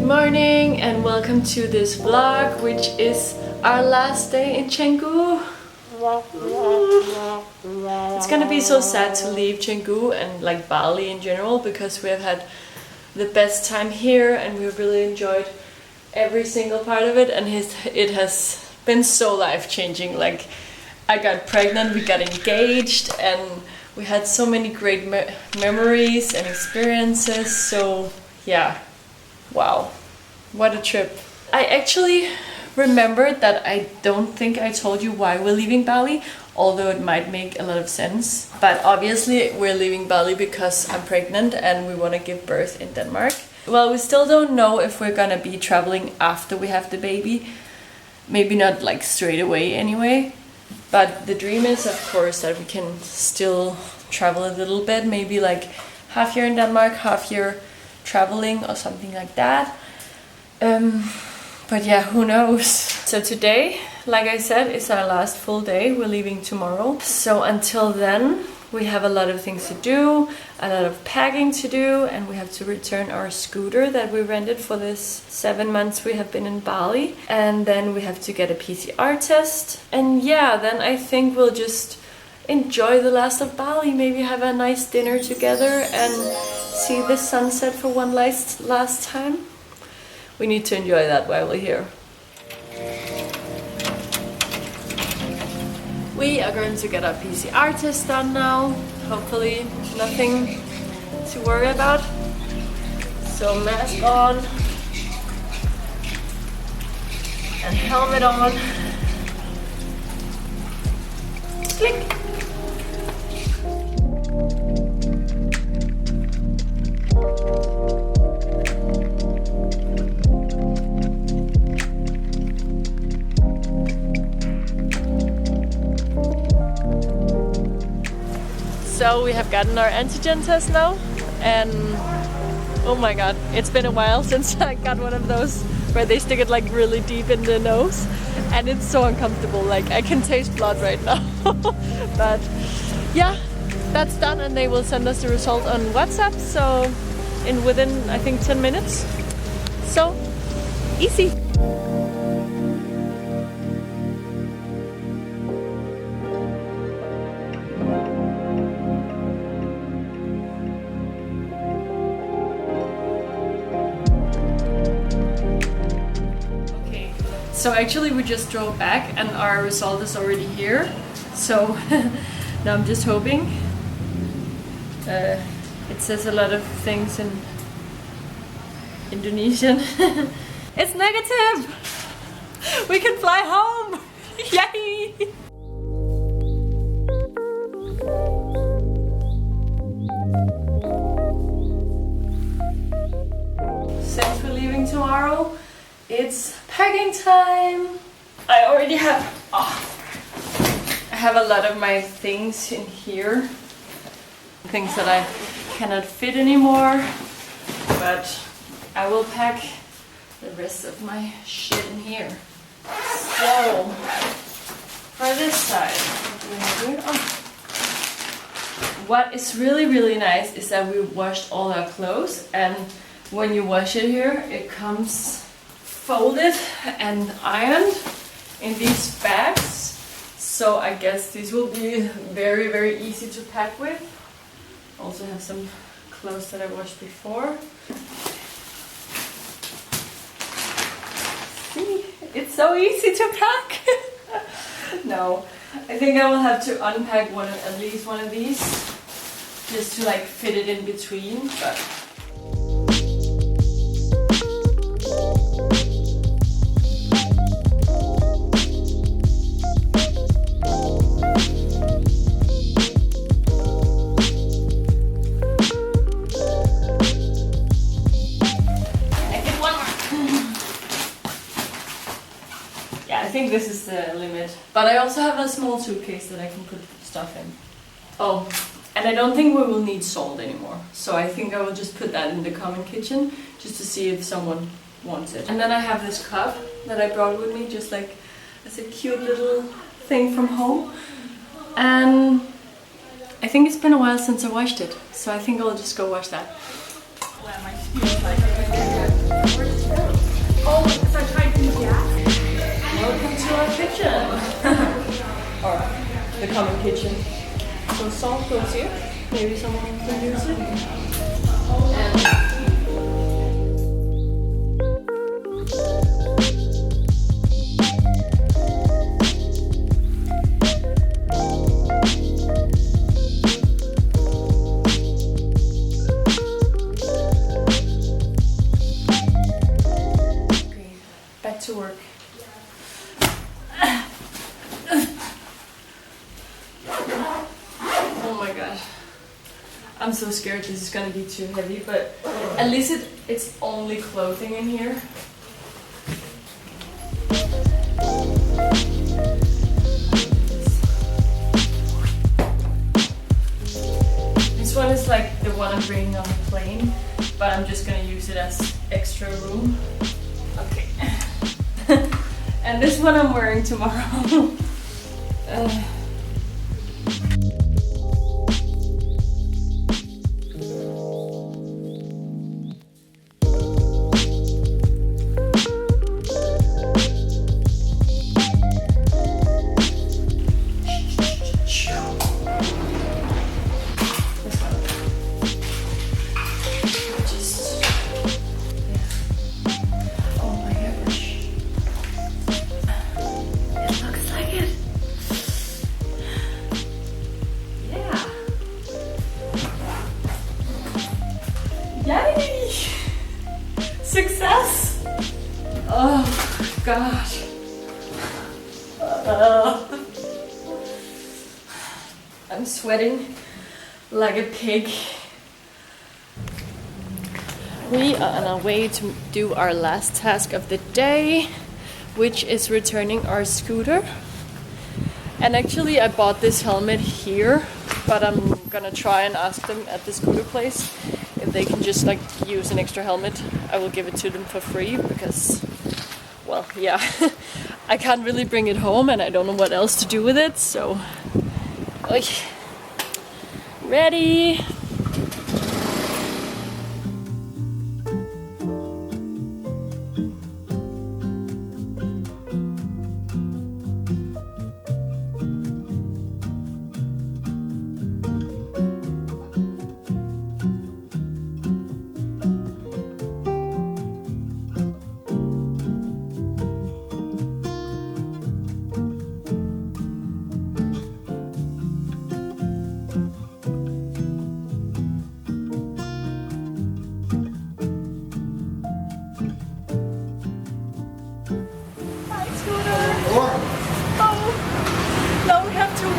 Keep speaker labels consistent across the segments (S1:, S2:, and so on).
S1: morning and welcome to this vlog, which is our last day in Canggu. It's gonna be so sad to leave Canggu and like Bali in general, because we have had the best time here and we've really enjoyed every single part of it, and it has been so life-changing. Like, I got pregnant, we got engaged, and we had so many great memories and experiences. So yeah, wow, what a trip. I actually remembered that I don't think I told you why we're leaving Bali, although it might make a lot of sense. But obviously we're leaving Bali because I'm pregnant and we want to give birth in Denmark. Well, we still don't know if we're gonna be traveling after we have the baby. Maybe not like straight away anyway. But the dream is, of course, that we can still travel a little bit. Maybe like half year in Denmark, half year traveling or something like that. But yeah, who knows? So today, like I said, is our last full day. We're leaving tomorrow. So until then, we have a lot of things to do, a lot of packing to do, and we have to return our scooter that we rented for this 7 months we have been in Bali. And then we have to get a PCR test. And yeah, then I think we'll just enjoy the last of Bali, maybe have a nice dinner together and see the sunset for one last time. We need to enjoy that while we're here. We are going to get our PCR test done now. Hopefully nothing to worry about. So mask on and helmet on. Click. So we have gotten our antigen test now, and oh my god, it's been a while since I got one of those where they stick it like really deep in the nose, and it's so uncomfortable. Like, I can taste blood right now. But yeah, that's done, and they will send us the result on WhatsApp, so within I think 10 minutes. So easy. So actually we just drove back and our result is already here. So now I'm just hoping. It says a lot of things in Indonesian. It's negative! We can fly home! Yay! Since we're leaving tomorrow, it's packing time. I already have I have a lot of my things in here. Things that I cannot fit anymore. But I will pack the rest of my shit in here. So for this side, what is really nice is that we washed all our clothes, and when you wash it here, it comes folded and ironed in these bags. So I guess these will be very easy to pack with. Also have some clothes that I washed before. See, it's so easy to pack. No, I think I will have to unpack at least one of these just to like fit it in between. But I think this is the limit. But I also have a small suitcase that I can put stuff in. Oh, and I don't think we will need salt anymore. So I think I will just put that in the common kitchen just to see if someone wants it. And then I have this cup that I brought with me, just like as a cute little thing from home. And I think it's been a while since I washed it. So I think I'll just go wash that. Where my shoes, like,
S2: Oh, so I tried to gas.
S1: Welcome to our kitchen. Or the common kitchen. So salt goes here. Maybe someone can use it. And back to work. Oh my god. I'm so scared this is gonna be too heavy, but at least it's only clothing in here. This one is like the one I'm bringing on the plane, but I'm just gonna use it as extra room. Okay. And this one I'm wearing tomorrow. Yay! Success! Oh gosh. I'm sweating like a pig. We are on our way to do our last task of the day, which is returning our scooter. And actually I bought this helmet here, but I'm gonna try and ask them at the scooter place if they can just like use an extra helmet. I will give it to them for free because, well, yeah, I can't really bring it home and I don't know what else to do with it, so okay. Ready?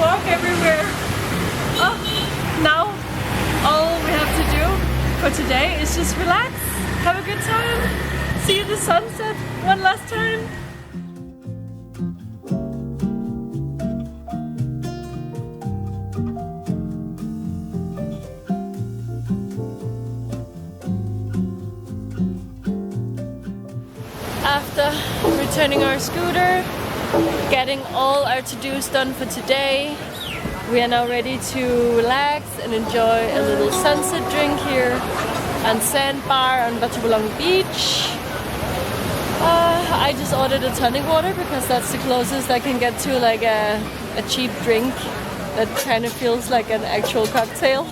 S1: Walk everywhere. Oh, now all we have to do for today is just relax, have a good time, see the sunset one last time. After returning our scooter, getting all our to-dos done for today, we are now ready to relax and enjoy a little sunset drink here on Sandbar on Batubulong Beach. I just ordered a tonic water because that's the closest I can get to like a cheap drink that kind of feels like an actual cocktail.